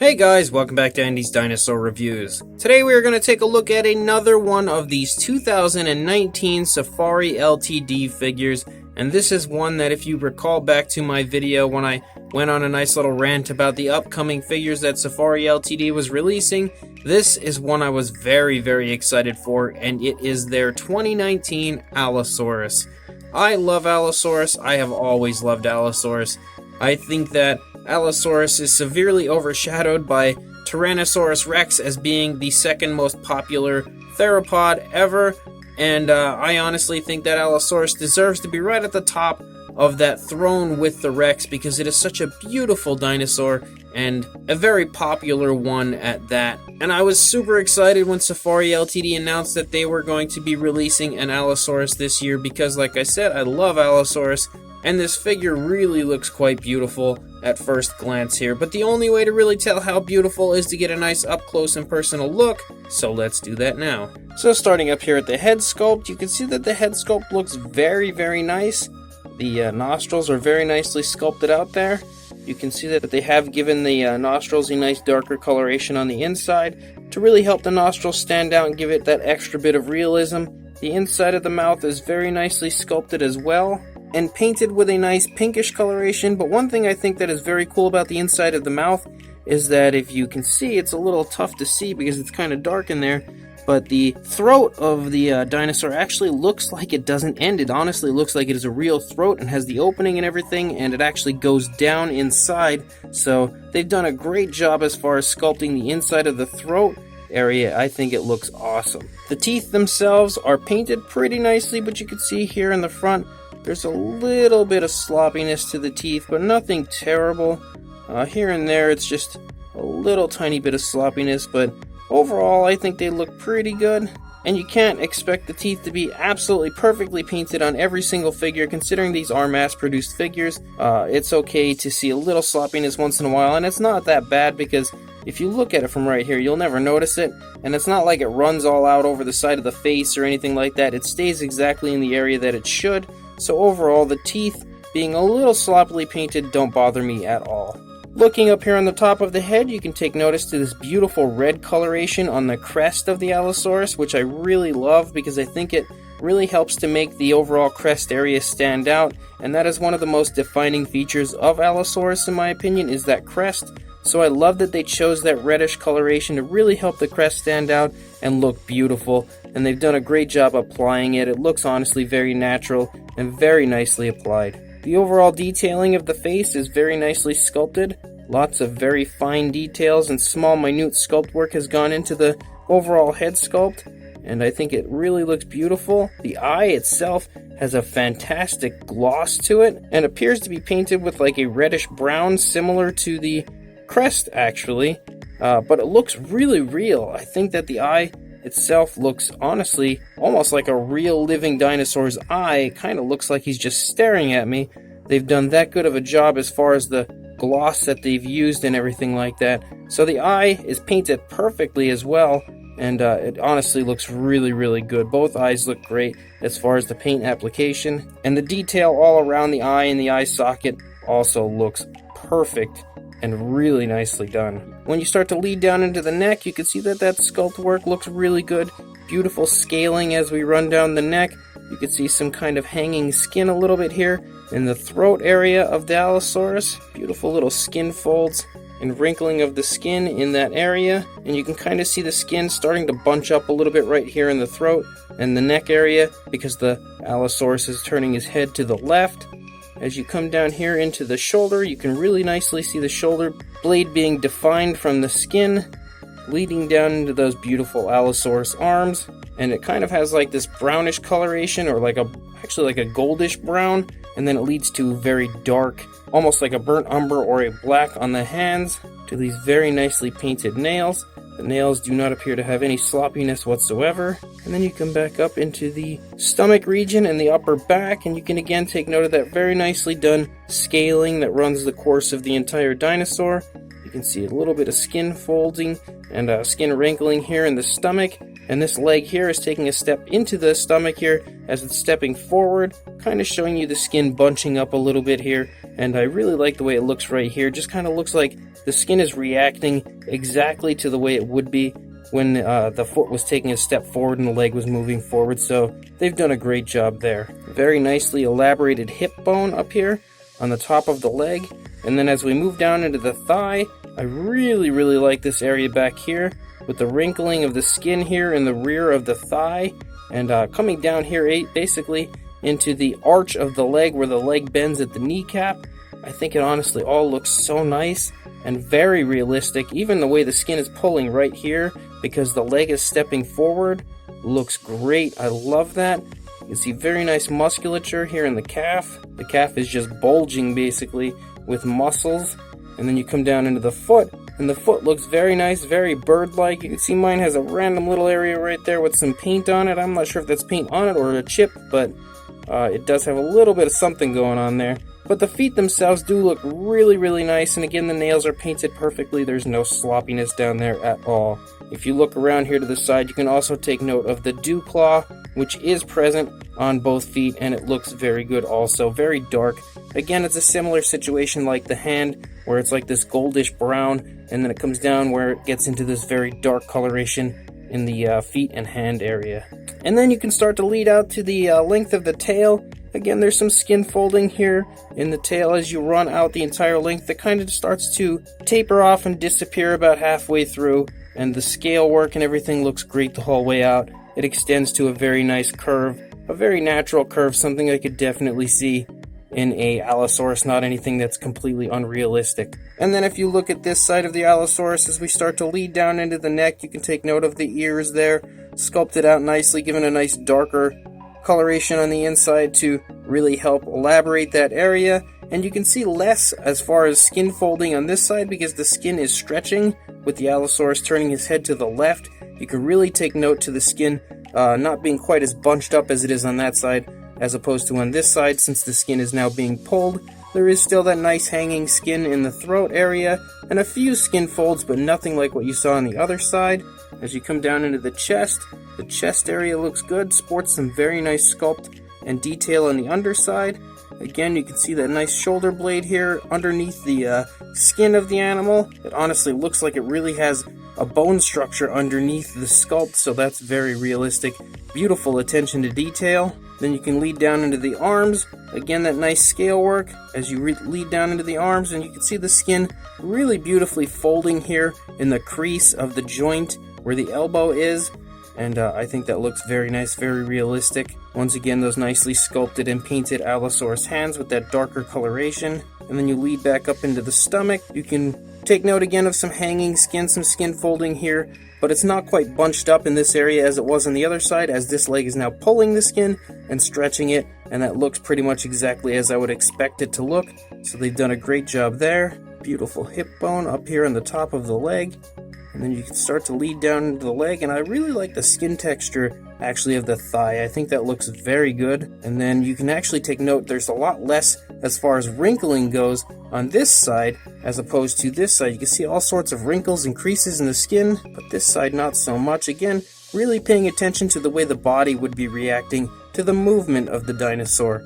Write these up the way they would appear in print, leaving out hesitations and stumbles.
Hey guys, welcome back to Andy's Dinosaur Reviews. Today we are going to take a look at another one of these 2019 Safari LTD figures, and this is one that, if you recall back to my video when I went on a nice little rant about the upcoming figures that Safari LTD was releasing, this is one I was very excited for, and it is their 2019 Allosaurus. I love Allosaurus. I have always loved Allosaurus. I think that Allosaurus is severely overshadowed by Tyrannosaurus Rex as being the second most popular theropod ever, and I honestly think that Allosaurus deserves to be right at the top of that throne with the Rex because it is such a beautiful dinosaur and a very popular one at that. And I was super excited when Safari LTD announced that they were going to be releasing an Allosaurus this year because, like I said, I love Allosaurus. And this figure really looks quite beautiful at first glance here, but the only way to really tell how beautiful is to get a nice up close and personal look, so let's do that now. So starting up here at the head sculpt, you can see that the head sculpt looks very nice. The nostrils are very nicely sculpted out there. You can see that they have given the nostrils a nice darker coloration on the inside to really help the nostrils stand out and give it that extra bit of realism. The inside of the mouth is very nicely sculpted as well, and painted with a nice pinkish coloration, but one thing I think that is very cool about the inside of the mouth is that if you can see, it's a little tough to see because it's kind of dark in there, but the throat of the dinosaur actually looks like it doesn't end. It honestly looks like it is a real throat and has the opening and everything, and it actually goes down inside, so they've done a great job as far as sculpting the inside of the throat area. I think it looks awesome. The teeth themselves are painted pretty nicely, but you can see here in the front there's a little bit of sloppiness to the teeth, but nothing terrible. Here and there it's just a little tiny bit of sloppiness, but overall I think they look pretty good. And you can't expect the teeth to be absolutely perfectly painted on every single figure, considering these are mass-produced figures. It's okay to see a little sloppiness once in a while, and it's not that bad because if you look at it from right here, you'll never notice it, and it's not like it runs all out over the side of the face or anything like that. It stays exactly in the area that it should. So overall, the teeth being a little sloppily painted don't bother me at all. Looking up here on the top of the head, you can take notice to this beautiful red coloration on the crest of the Allosaurus, which I really love because I think it really helps to make the overall crest area stand out, and that is one of the most defining features of Allosaurus in my opinion, is that crest. So I love that they chose that reddish coloration to really help the crest stand out and look beautiful, and they've done a great job applying it. It looks honestly very natural and very nicely applied. The overall detailing of the face is very nicely sculpted. Lots of very fine details and small minute sculpt work has gone into the overall head sculpt, and I think it really looks beautiful. The eye itself has a fantastic gloss to it and appears to be painted with like a reddish brown similar to the crest actually, but it looks really real. I think that the eye itself looks honestly almost like a real living dinosaur's eye. It kind of looks like he's just staring at me. They've done that good of a job as far as the gloss that they've used and everything like that. So the eye is painted perfectly as well, and it honestly looks really good. Both eyes look great as far as the paint application, and the detail all around the eye and the eye socket also looks perfect and really nicely done. When you start to lead down into the neck, you can see that sculpt work looks really good. Beautiful scaling as we run down the neck. You can see some kind of hanging skin a little bit here in the throat area of the Allosaurus. Beautiful little skin folds and wrinkling of the skin in that area, and you can kind of see the skin starting to bunch up a little bit right here in the throat and the neck area because the Allosaurus is turning his head to the left. As you come down here into the shoulder, you can really nicely see the shoulder blade being defined from the skin, leading down into those beautiful Allosaurus arms, and it kind of has like this brownish coloration, or actually like a goldish brown, and then it leads to very dark, almost like a burnt umber or a black on the hands, to these very nicely painted nails. The nails do not appear to have any sloppiness whatsoever. And then you come back up into the stomach region and the upper back, and you can again take note of that very nicely done scaling that runs the course of the entire dinosaur. You can see a little bit of skin folding and skin wrinkling here in the stomach, and this leg here is taking a step into the stomach here as it's stepping forward, kind of showing you the skin bunching up a little bit here and I really like the way it looks right here. Just kind of looks like the skin is reacting exactly to the way it would be when the foot was taking a step forward and the leg was moving forward, so they've done a great job there. Very nicely elaborated hip bone up here on the top of the leg, and then as we move down into the thigh, I really like this area back here with the wrinkling of the skin here in the rear of the thigh, and coming down here basically into the arch of the leg where the leg bends at the kneecap. I think it honestly all looks so nice and very realistic. Even the way the skin is pulling right here because the leg is stepping forward looks great. I love that. You can see very nice musculature here in the calf. The calf is just bulging basically with muscles. And then you come down into the foot, and the foot looks very nice, very bird-like. You can see mine has a random little area right there with some paint on it. I'm not sure if that's paint on it or a chip, but it does have a little bit of something going on there. But the feet themselves do look really nice, and again, the nails are painted perfectly. There's no sloppiness down there at all. If you look around here to the side, you can also take note of the dew claw, which is present on both feet, and it looks very good also. Very dark. Again, it's a similar situation like the hand, where it's like this goldish brown, and then it comes down where it gets into this very dark coloration in the feet and hand area. And then you can start to lead out to the length of the tail. Again, there's some skin folding here in the tail as you run out the entire length. It kind of starts to taper off and disappear about halfway through, and the scale work and everything looks great the whole way out. It extends to a very nice curve, a very natural curve, something I could definitely see in a Allosaurus, not anything that's completely unrealistic. And then if you look at this side of the Allosaurus, as we start to lead down into the neck, you can take note of the ears there, sculpted out nicely, given a nice darker coloration on the inside to really help elaborate that area. And you can see less as far as skin folding on this side because the skin is stretching with the Allosaurus turning his head to the left. You can really take note to the skin not being quite as bunched up as it is on that side as opposed to on this side. Since the skin is now being pulled, there is still that nice hanging skin in the throat area and a few skin folds, but nothing like what you saw on the other side. As you come down into the chest area looks good, sports some very nice sculpt and detail on the underside. Again, you can see that nice shoulder blade here underneath the skin of the animal. It honestly looks like it really has a bone structure underneath the sculpt, so that's very realistic. Beautiful attention to detail. Then you can lead down into the arms. Again, that nice scale work as you lead down into the arms, and you can see the skin really beautifully folding here in the crease of the joint where the elbow is. And I think that looks very nice, very realistic. Once again, those nicely sculpted and painted Allosaurus hands with that darker coloration. And then you lead back up into the stomach. You can take note again of some hanging skin, some skin folding here, but it's not quite bunched up in this area as it was on the other side, as this leg is now pulling the skin and stretching it, and that looks pretty much exactly as I would expect it to look. So they've done a great job there. Beautiful hip bone up here on the top of the leg. And then you can start to lead down into the leg, and I really like the skin texture actually of the thigh. I think that looks very good. And then you can actually take note there's a lot less as far as wrinkling goes on this side as opposed to this side. You can see all sorts of wrinkles and creases in the skin, but this side not so much. Again, really paying attention to the way the body would be reacting to the movement of the dinosaur.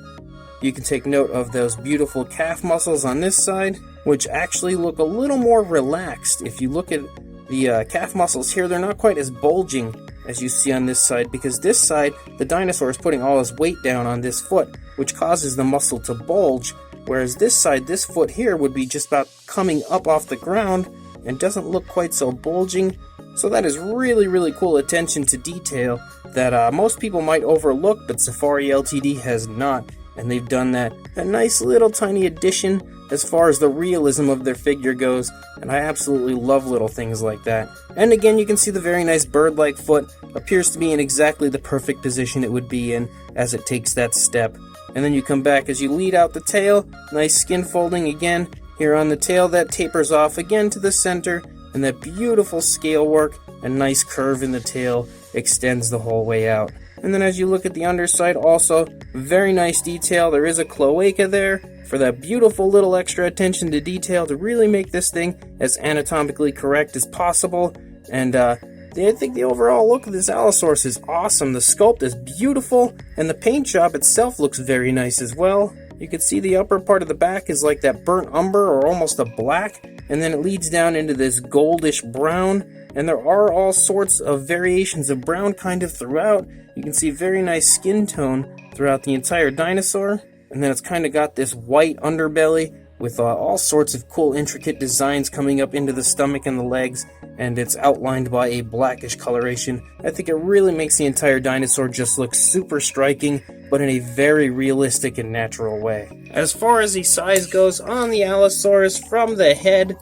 You can take note of those beautiful calf muscles on this side, which actually look a little more relaxed. If you look at the calf muscles here, they're not quite as bulging as you see on this side, because this side, the dinosaur is putting all his weight down on this foot, which causes the muscle to bulge, whereas this side, this foot here, would be just about coming up off the ground and doesn't look quite so bulging. So that is really cool attention to detail that most people might overlook, but Safari LTD has not, and they've done that. A nice little tiny addition as far as the realism of their figure goes, and I absolutely love little things like that. And again, you can see the very nice bird-like foot appears to be in exactly the perfect position it would be in as it takes that step. And then you come back as you lead out the tail, nice skin folding again here on the tail that tapers off again to the center, and that beautiful scale work and nice curve in the tail extends the whole way out. And then as you look at the underside, also very nice detail. There is a cloaca there for that beautiful little extra attention to detail to really make this thing as anatomically correct as possible. And I think the overall look of this Allosaurus is awesome. The sculpt is beautiful, and the paint job itself looks very nice as well. You can see the upper part of the back is like that burnt umber or almost a black, and then it leads down into this goldish brown, and there are all sorts of variations of brown kind of throughout. You can see very nice skin tone throughout the entire dinosaur, and then it's kind of got this white underbelly with all sorts of cool intricate designs coming up into the stomach and the legs, and it's outlined by a blackish coloration. I think it really makes the entire dinosaur just look super striking, but in a very realistic and natural way. As far as the size goes on the Allosaurus, from the head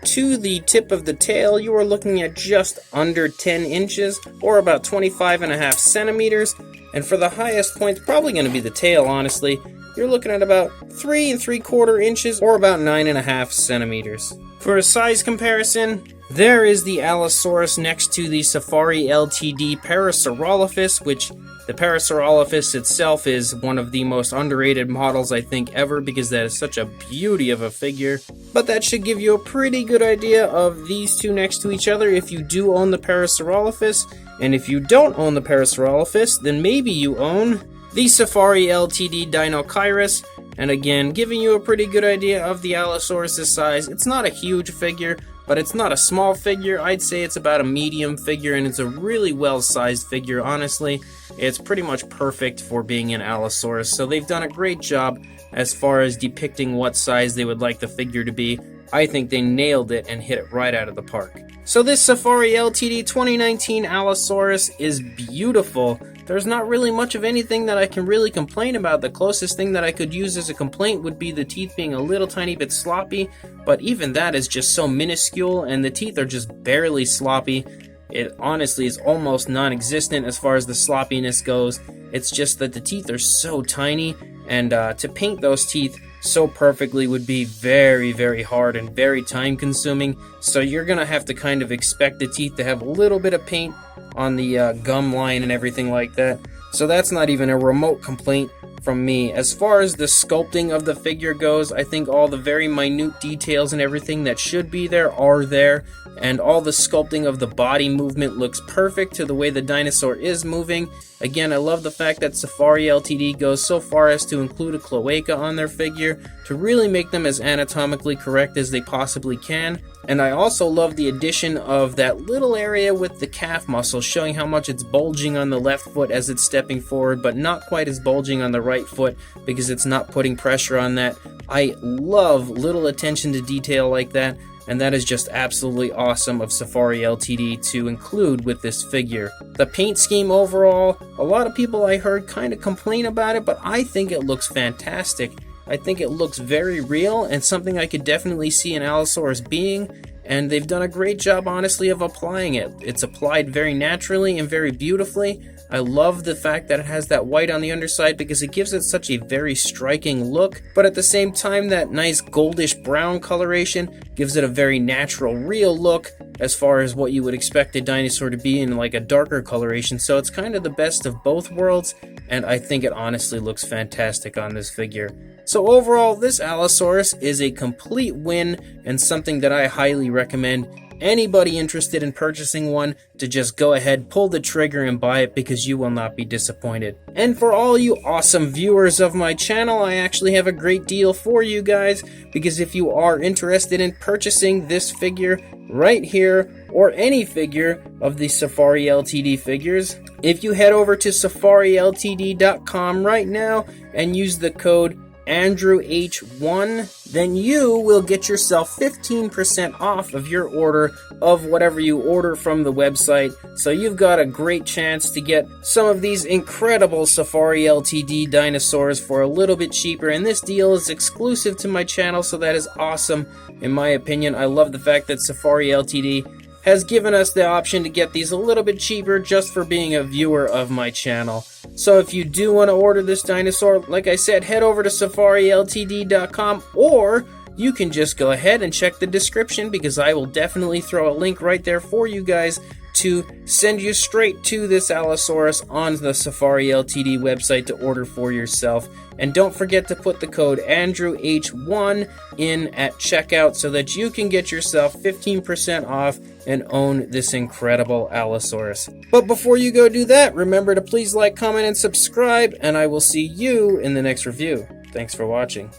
to the tip of the tail, you are looking at just under 10 inches, or about 25.5 centimeters, and for the highest point, it's probably going to be the tail, honestly. You're looking at about 3 3/4 inches, or about 9.5 centimeters. For a size comparison, there is the Allosaurus next to the Safari LTD Parasaurolophus, which the Parasaurolophus itself is one of the most underrated models I think ever, because that is such a beauty of a figure. But that should give you a pretty good idea of these two next to each other if you do own the Parasaurolophus. And if you don't own the Parasaurolophus, then maybe you own the Safari LTD Dinosaurus. And again, giving you a pretty good idea of the Allosaurus' size. It's not a huge figure, but it's not a small figure. I'd say it's about a medium figure, and it's a really well-sized figure, honestly. It's pretty much perfect for being an Allosaurus, so they've done a great job as far as depicting what size they would like the figure to be. I think they nailed it and hit it right out of the park. So this Safari LTD 2019 Allosaurus is beautiful. There's not really much of anything that I can really complain about. The closest thing that I could use as a complaint would be the teeth being a little tiny bit sloppy, but even that is just so minuscule, and the teeth are just barely sloppy. It honestly is almost non-existent as far as the sloppiness goes. It's just that the teeth are so tiny, and to paint those teeth so perfectly would be very, very hard and very time consuming. So you're gonna have to kind of expect the teeth to have a little bit of paint on the gum line and everything like that. So that's not even a remote complaint from me. As far as the sculpting of the figure goes, I think all the very minute details and everything that should be there are there, and all the sculpting of the body movement looks perfect to the way the dinosaur is moving. Again, I love the fact that Safari LTD goes so far as to include a cloaca on their figure to really make them as anatomically correct as they possibly can. And I also love the addition of that little area with the calf muscle, showing how much it's bulging on the left foot as it's stepping forward, but not quite as bulging on the right foot because it's not putting pressure on that. I love little attention to detail like that, and that is just absolutely awesome of Safari LTD to include with this figure. The paint scheme overall, a lot of people I heard kind of complain about it, but I think it looks fantastic. I think it looks very real and something I could definitely see an Allosaurus being, and they've done a great job, honestly, of applying it. It's applied very naturally and very beautifully. I love the fact that it has that white on the underside because it gives it such a very striking look, but at the same time that nice goldish brown coloration gives it a very natural, real look as far as what you would expect a dinosaur to be in like a darker coloration. So it's kind of the best of both worlds, and I think it honestly looks fantastic on this figure. So overall, this Allosaurus is a complete win and something that I highly recommend anybody interested in purchasing one to just go ahead, pull the trigger and buy it, because you will not be disappointed. And for all you awesome viewers of my channel, I actually have a great deal for you guys, because if you are interested in purchasing this figure right here, or any figure of the Safari LTD figures, if you head over to safariltd.com right now and use the code AndrewH1, then you will get yourself 15% off of your order of whatever you order from the website. So you've got a great chance to get some of these incredible Safari LTD dinosaurs for a little bit cheaper, and this deal is exclusive to my channel, so that is awesome in my opinion. I love the fact that Safari LTD has given us the option to get these a little bit cheaper just for being a viewer of my channel. So if you do want to order this dinosaur, like I said, head over to safariltd.com, or you can just go ahead and check the description, because I will definitely throw a link right there for you guys to send you straight to this Allosaurus on the Safari LTD website to order for yourself. And don't forget to put the code AndrewH1 in at checkout so that you can get yourself 15% off and own this incredible Allosaurus. But before you go do that, remember to please like, comment, and subscribe, and I will see you in the next review. Thanks for watching.